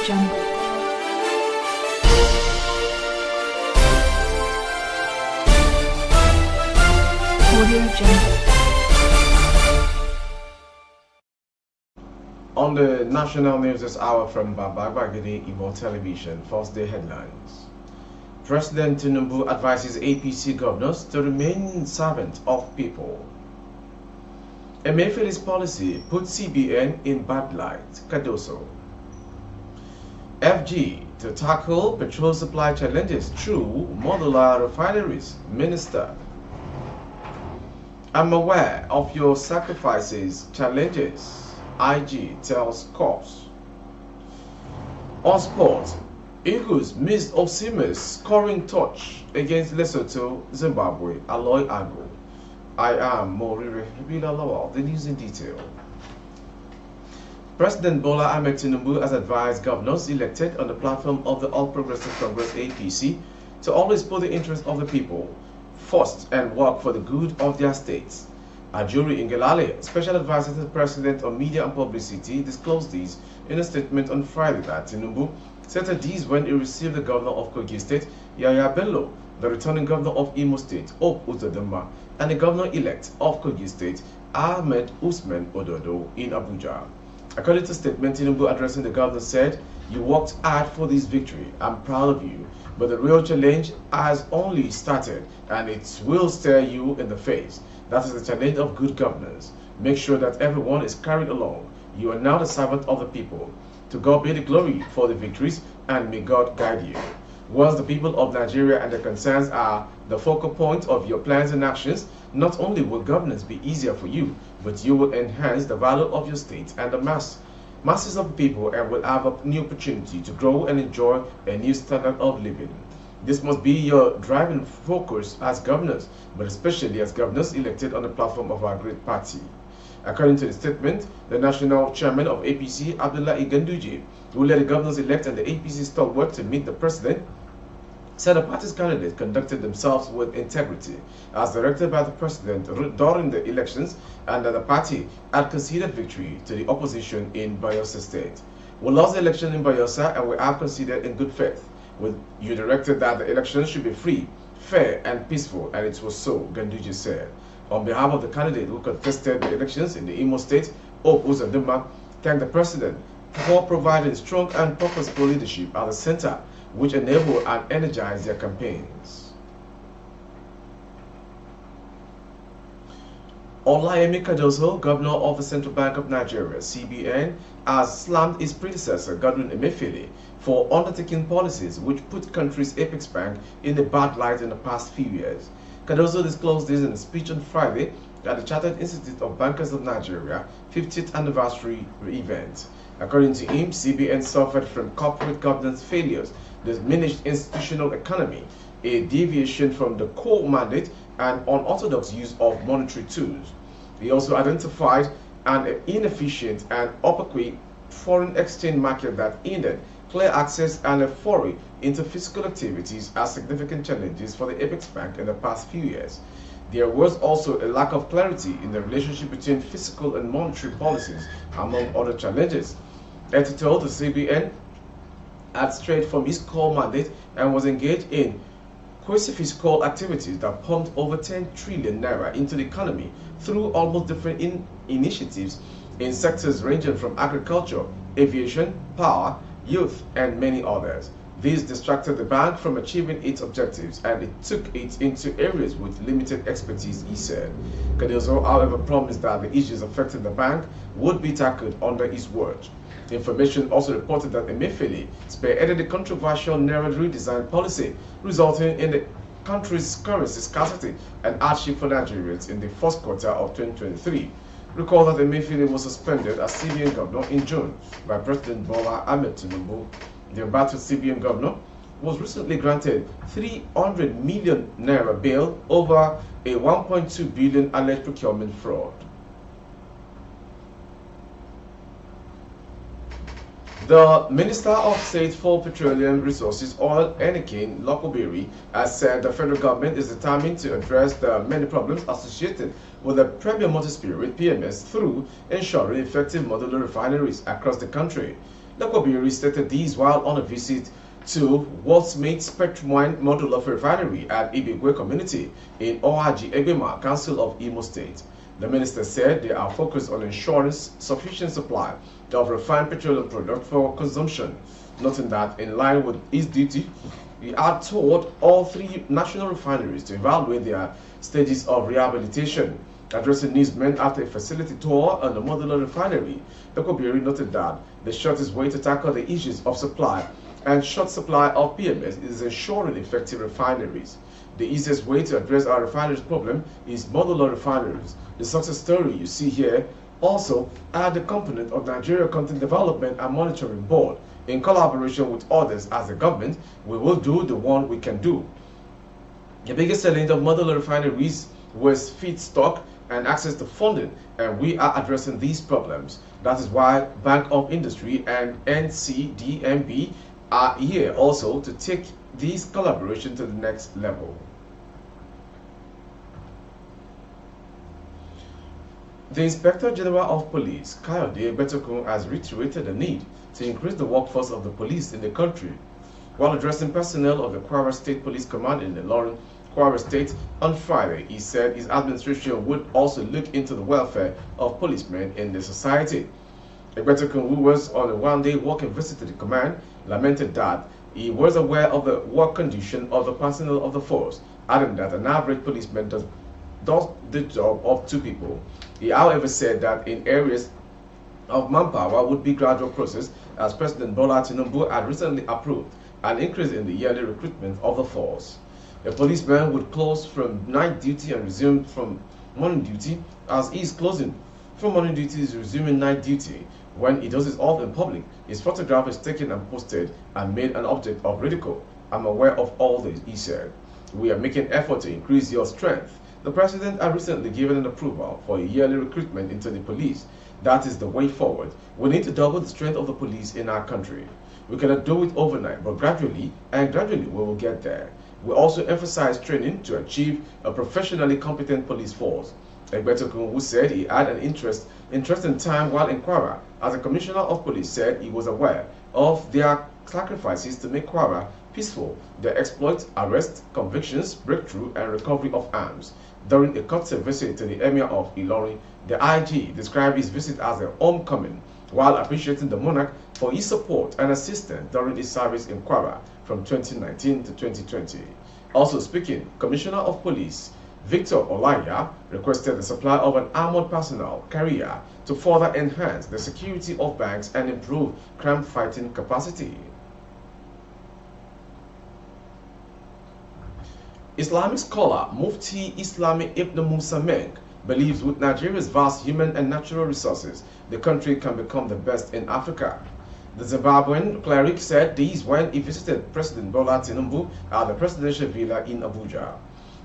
Jungle. Audio Jungle. On the national news this hour from Babagagidi Igbo Television, First Day headlines. President Tinubu advises APC governors to remain servant of people. Emefiele's policy puts CBN in bad light, Cardoso. FG to tackle petrol supply challenges through modular refineries, Minister. I'm aware of your sacrifices, challenges, IG tells Corps. On sport, Eagles missed Osime's scoring touch against Lesotho, Zimbabwe, Aloy Agbo. I am Morire Lawal. The news in detail. President Bola Ahmed Tinubu has advised governors elected on the platform of the All Progressive Congress APC to always put the interests of the people first and work for the good of their states. Ajuri Ngelale, Special Advisor to the President on Media and Publicity, disclosed this in a statement on Friday that Tinubu said these when he received the governor of Kogi State, Yaya Bello, the returning governor of Imo State, Hope Uzodinma, and the governor-elect of Kogi State, Ahmed Usman Ododo, in Abuja. According to the statement, Tinubu addressing the governor said, "You worked hard for this victory. I'm proud of you. But the real challenge has only started, and it will stare you in the face. That is the challenge of good governance. Make sure that everyone is carried along. You are now the servant of the people. To God be the glory for the victories, and may God guide you. Once the people of Nigeria and their concerns are the focal point of your plans and actions, not only will governance be easier for you, but you will enhance the value of your state and the masses of people, and will have a new opportunity to grow and enjoy a new standard of living. This must be your driving focus as governors, but especially as governors elected on the platform of our great party." According to the statement, the national chairman of APC, Abdullah Iganduje, who led the governors-elect and the APC stalwart to meet the president, said the party's candidates conducted themselves with integrity, as directed by the president during the elections, and that the party had conceded victory to the opposition in Bayelsa State. "We lost the election in Bayelsa and we have conceded in good faith. You directed that the elections should be free, fair, and peaceful, and it was so," Ganduje said. On behalf of the candidate who contested the elections in the Imo State, Hope Uzodinma thanked the president for providing strong and purposeful leadership at the center, which enable and energize their campaigns. Olayemi Cardoso, governor of the Central Bank of Nigeria, CBN, has slammed his predecessor, Godwin Emefiele, for undertaking policies which put country's apex bank in a bad light in the past few years. Cardoso disclosed this in a speech on Friday at the Chartered Institute of Bankers of Nigeria 50th anniversary event. According to him, CBN suffered from corporate governance failures, diminished institutional economy, a deviation from the core mandate, and unorthodox use of monetary tools. He also identified an inefficient and opaque foreign exchange market that hindered clear access and a foray into fiscal activities as significant challenges for the Apex Bank in the past few years. There was also a lack of clarity in the relationship between fiscal and monetary policies, among other challenges. As he told the CBN had strayed from his core mandate and was engaged in quasi-fiscal activities that pumped over 10 trillion naira into the economy through almost different initiatives in sectors ranging from agriculture, aviation, power, youth, and many others. This distracted the bank from achieving its objectives, and it took it into areas with limited expertise, he said. Cardoso, however, promised that the issues affecting the bank would be tackled under his watch. The information also reported that Emefiele spearheaded the controversial Naira redesign policy, resulting in the country's currency scarcity and hardship for Nigerians in the first quarter of 2023. Recall that Emefiele was suspended as CBN governor in June by President Bola Ahmed Tinubu. The embattled CBN governor was recently granted 300 million naira bail over a 1.2 billion alleged procurement fraud. The Minister of State for Petroleum Resources, Oil, Enikin Lokobiri, has said the federal government is determined to address the many problems associated with the Premier Multi-Spirit PMS through ensuring effective modular refineries across the country. Lekobiri stated these while on a visit to Walsmate Spectrum Wine Modular Refinery at Ibigwe Community in Ohaji Egbema, Council of Imo State. The minister said they are focused on ensuring sufficient supply of refined petroleum products for consumption, noting that in line with its duty, we are told all three national refineries to evaluate their stages of rehabilitation. Addressing newsmen after a facility tour on the modular refinery, Lekobiri noted that the shortest way to tackle the issues of supply and short supply of PMS is ensuring effective refineries. The easiest way to address our refineries problem is modular refineries. The success story you see here also are the component of Nigeria Content Development and Monitoring Board. In collaboration with others as the government, we will do the one we can do. The biggest challenge of modular refineries was feedstock and access to funding, and we are addressing these problems. That is why Bank of Industry and NCDMB are here also to take this collaboration to the next level. The Inspector General of Police, Kayode Betokun, has reiterated the need to increase the workforce of the police in the country. While addressing personnel of the Kwara State Police Command in the Ilorin, Kwara State on Friday, he said his administration would also look into the welfare of policemen in the society. Betokun, who was on a one-day working visit to the command, lamented that he was aware of the work condition of the personnel of the force, adding that an average policeman does the job of two people. He, however, said that in areas of manpower would be gradual process, as President Bola Tinubu had recently approved an increase in the yearly recruitment of the force. A policeman would close from night duty and resume from morning duty, as he is closing from morning duty is resuming night duty. When he does it off in public, his photograph is taken and posted and made an object of ridicule. I'm aware of all this, he said. We are making effort to increase your strength. The president had recently given an approval for a yearly recruitment into the police. That is the way forward. We need to double the strength of the police in our country. We cannot do it overnight, but gradually we will get there. We also emphasize training to achieve a professionally competent police force. Betokun, who said he had an interesting time while in Kwara, as a commissioner of police, said he was aware of their sacrifices to make Kwara peaceful, their exploits, arrests, convictions, breakthrough, and recovery of arms. During a courtesy visit to the Emir of Ilorin, the IG described his visit as a homecoming, while appreciating the monarch for his support and assistance during his service in Kwara from 2019 to 2020. Also speaking, Commissioner of Police Victor Olaya requested the supply of an armored personnel carrier to further enhance the security of banks and improve crime-fighting capacity. Islamic scholar Mufti Islami Ibn Musa Meng believes with Nigeria's vast human and natural resources, the country can become the best in Africa. The Zimbabwean cleric said this when he visited President Bola Tinubu at the presidential villa in Abuja.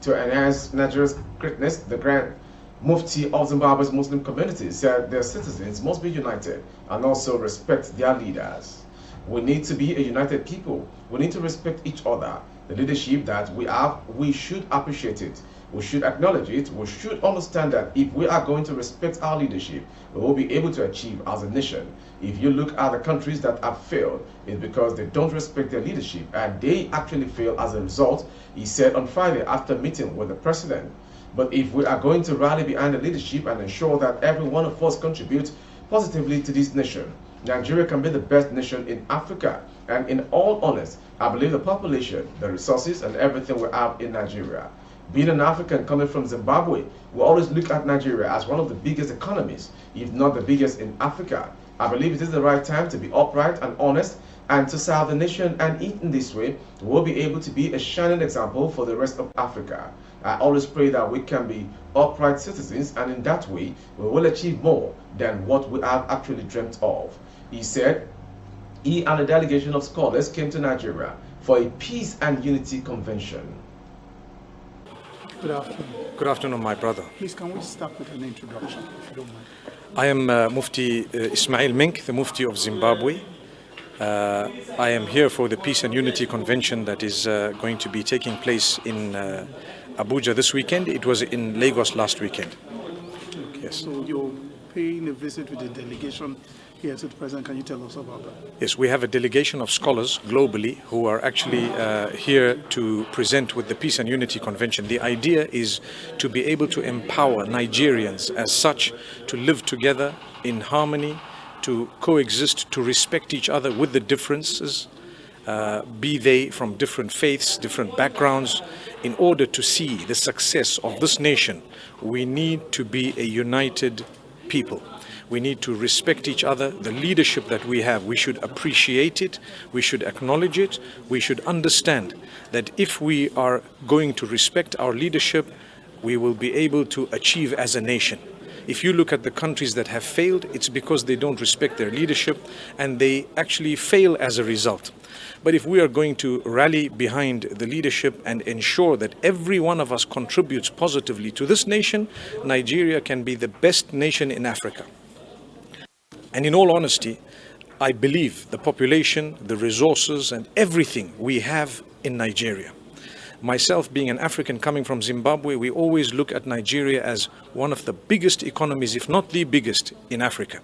To enhance Nigeria's greatness, the Grand Mufti of Zimbabwe's Muslim community said their citizens must be united and also respect their leaders. We need to be a united people. We need to respect each other. The leadership that we have, we should appreciate it. We should acknowledge it. We should understand that if we are going to respect our leadership, we will be able to achieve as a nation. If you look at the countries that have failed, it's because they don't respect their leadership and they actually fail as a result, he said on Friday after meeting with the president. But if we are going to rally behind the leadership and ensure that every one of us contributes positively to this nation, Nigeria can be the best nation in Africa. And in all honesty, I believe the population, the resources, and everything we have in Nigeria. Being an African coming from Zimbabwe, we always look at Nigeria as one of the biggest economies, if not the biggest in Africa. I believe it is the right time to be upright and honest and to serve the nation, and in this way, we will be able to be a shining example for the rest of Africa. I always pray that we can be upright citizens, and in that way, we will achieve more than what we have actually dreamt of. He said he and a delegation of scholars came to Nigeria for a peace and unity convention. Good afternoon. Good afternoon, my brother. Please, can we start with an introduction, if you don't mind? I am Mufti Ismail Mink, the Mufti of Zimbabwe. I am here for the Peace and Unity Convention that is going to be taking place in Abuja this weekend. It was in Lagos last weekend. Okay, yes. So you're paying a visit with a delegation here to the President. Can you tell us about that? Yes, we have a delegation of scholars globally who are actually here to present with the Peace and Unity Convention. The idea is to be able to empower Nigerians as such to live together in harmony, to coexist, to respect each other with the differences, be they from different faiths, different backgrounds. In order to see the success of this nation, we need to be a united people. We need to respect each other. The leadership that we have, we should appreciate it, we should acknowledge it, we should understand that if we are going to respect our leadership, we will be able to achieve as a nation. If you look at the countries that have failed, it's because they don't respect their leadership and they actually fail as a result. But if we are going to rally behind the leadership and ensure that every one of us contributes positively to this nation, Nigeria can be the best nation in Africa. And in all honesty, I believe the population, the resources and everything we have in Nigeria. Myself being an African coming from Zimbabwe, we always look at Nigeria as one of the biggest economies, if not the biggest, in Africa.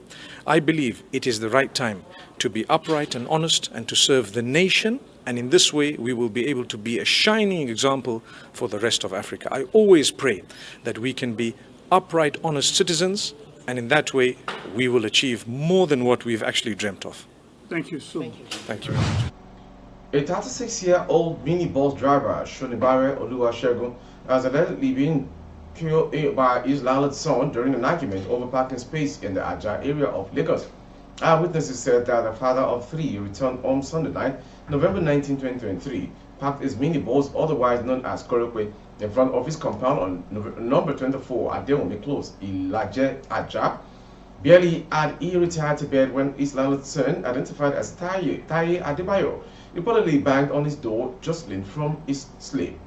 I believe it is the right time to be upright and honest and to serve the nation, and in this way we will be able to be a shining example for the rest of Africa. I always pray that we can be upright, honest citizens, and in that way we will achieve more than what we've actually dreamt of. Thank you so much. Thank you. A 36-year-old minibus driver, Shonibare Oluwasegun, has allegedly been killed by his landlord's son during an argument over parking space in the Ajah area of Lagos. Eyewitnesses said that the father of three returned home Sunday night, November 19, 2023, parked his minibus, otherwise known as Korokwe, in front of his compound on number 24 Adewumi Close, Ilaje Ajah. Barely had he retired to bed when his landlord's son, identified as Taye Adebayo, reportedly banged on his door, jostling from his sleep.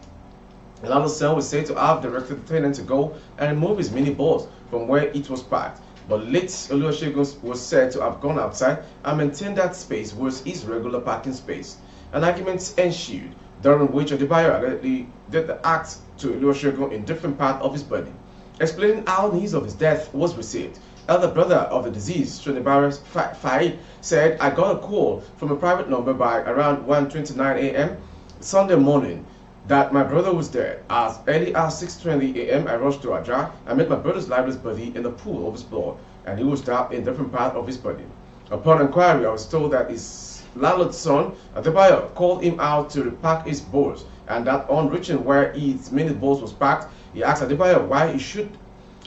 The landlord's son was said to have directed the tenant to go and remove his minibus from where it was parked, but late Oluwasegun was said to have gone outside and maintained that space was his regular parking space. An argument ensued, during which Adebayo allegedly did the act to Oluwasegun in different parts of his body. Explaining how news of his death was received, elder brother of the deceased, Shonibare Faye, said, "I got a call from a private number by around 1:29 a.m. Sunday morning that my brother was dead. As early as 6:20 a.m. I rushed to Ajah and met my brother's lifeless body in the pool of his blood, and he was stabbed in different parts of his body. Upon inquiry, I was told that his landlord's son, Adebayo, called him out to repack his bus, and that on reaching where his minibus was parked, he asked Adebayo why he should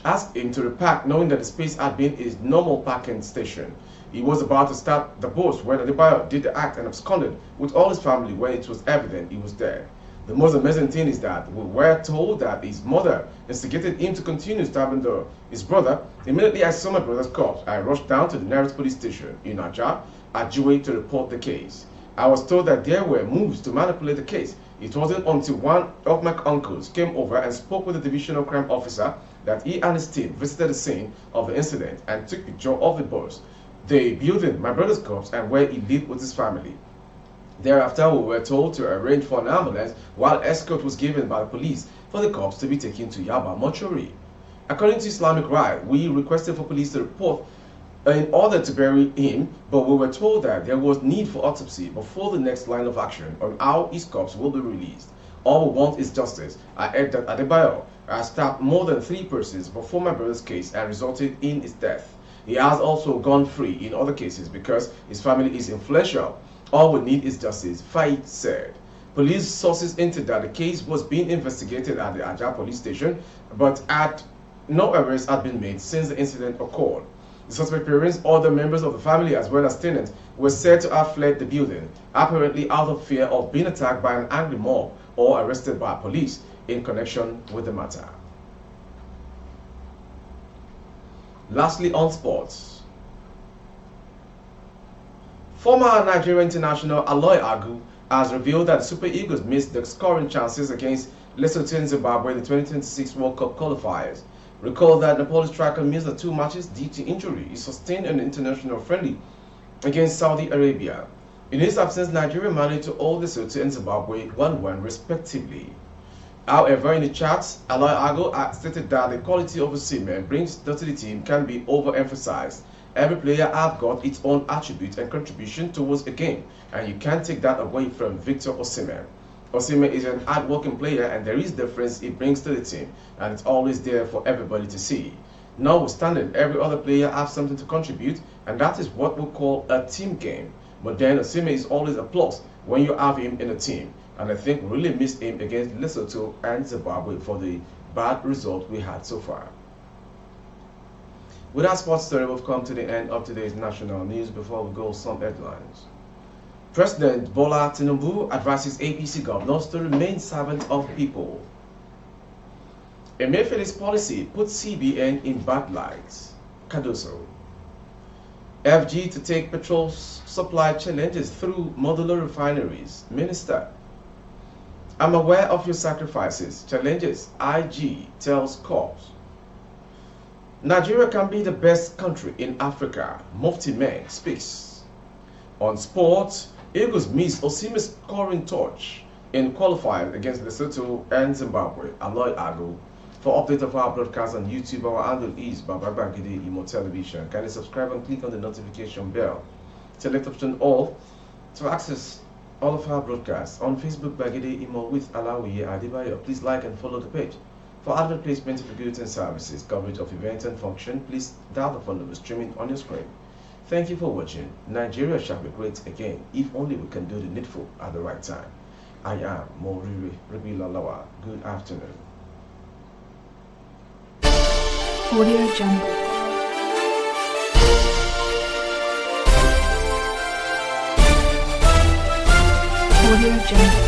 ask him to repack, knowing that the space had been his normal parking station. He was about to start the bus when Adebayo did the act and absconded with all his family when it was evident he was dead. The most amazing thing is that we were told that his mother instigated him to continue stabbing his brother. Immediately I saw my brother's corpse. I rushed down to the nearest police station in Ajah, Ajuwe, to report the case. I was told that there were moves to manipulate the case. It wasn't until one of my uncles came over and spoke with the divisional crime officer that he and his team visited the scene of the incident and took picture of the bus, the building, my brother's corpse, and where he lived with his family. Thereafter, we were told to arrange for an ambulance while escort was given by the police for the corpse to be taken to Yaba mortuary. According to Islamic Right, we requested for police to report in order to bury him, but we were told that there was need for autopsy before the next line of action on how his corpse will be released. All we want is justice. I heard that Adebayo has stabbed more than 3 persons before my brother's case and resulted in his death. He has also gone free in other cases because his family is influential. All we need is justice, Faye said. Police sources hinted that the case was being investigated at the Ajah police station, but no arrests had been made since the incident occurred. The suspect parents, other members of the family as well as tenants were said to have fled the building, apparently out of fear of being attacked by an angry mob or arrested by police in connection with the matter. Lastly, on sports. Former Nigerian international Aloy Agu has revealed that the Super Eagles missed the scoring chances against Lesotho and Zimbabwe in the 2026 World Cup qualifiers. Recall that Nepal's striker missed the 2 matches due to injury he sustained in an international friendly against Saudi Arabia. In his absence, Nigeria managed to hold Lesotho and Zimbabwe 1-1 respectively. However, in the chats, Aloy Agu stated that the quality of a seaman brings to the team can be overemphasized. Every player have got its own attribute and contribution towards a game, and you can't take that away from Victor Osimhen. Osimhen is an hard-working player, and there is difference it brings to the team, and it's always there for everybody to see. Notwithstanding, every other player has something to contribute, and that is what we call a team game. But then Osimhen is always a plus when you have him in a team, and I think we really missed him against Lesotho and Zimbabwe for the bad result we had so far. With our sports story, we've come to the end of today's national news. Before we go, some headlines. President Bola Tinubu advises APC governors to remain servants of people. Emefiele's policy puts CBN in bad light. Cardoso. FG to take petrol supply challenges through modular refineries. Minister. I'm aware of your sacrifices, challenges. IG tells Corps. Nigeria can be the best country in Africa. Mufti Meng speaks. On sports, Eagles miss Osimhen's scoring touch in qualifying against Lesotho and Zimbabwe. Aloy Ago. For update of our broadcast on YouTube, our handle is Babagbagide Imo Television. Kindly subscribe and click on the notification bell. Select option all to access all of our broadcasts. On Facebook, Bagide Imo with Alawiye Adebayo. Please like and follow the page. For advert placement of goods and services, coverage of events and function, please dial the phone number streaming on your screen. Thank you for watching. Nigeria shall be great again if only we can do the needful at the right time. I am Moriri Rabilalawa. Good afternoon. Audio Jungle. Audio Jungle.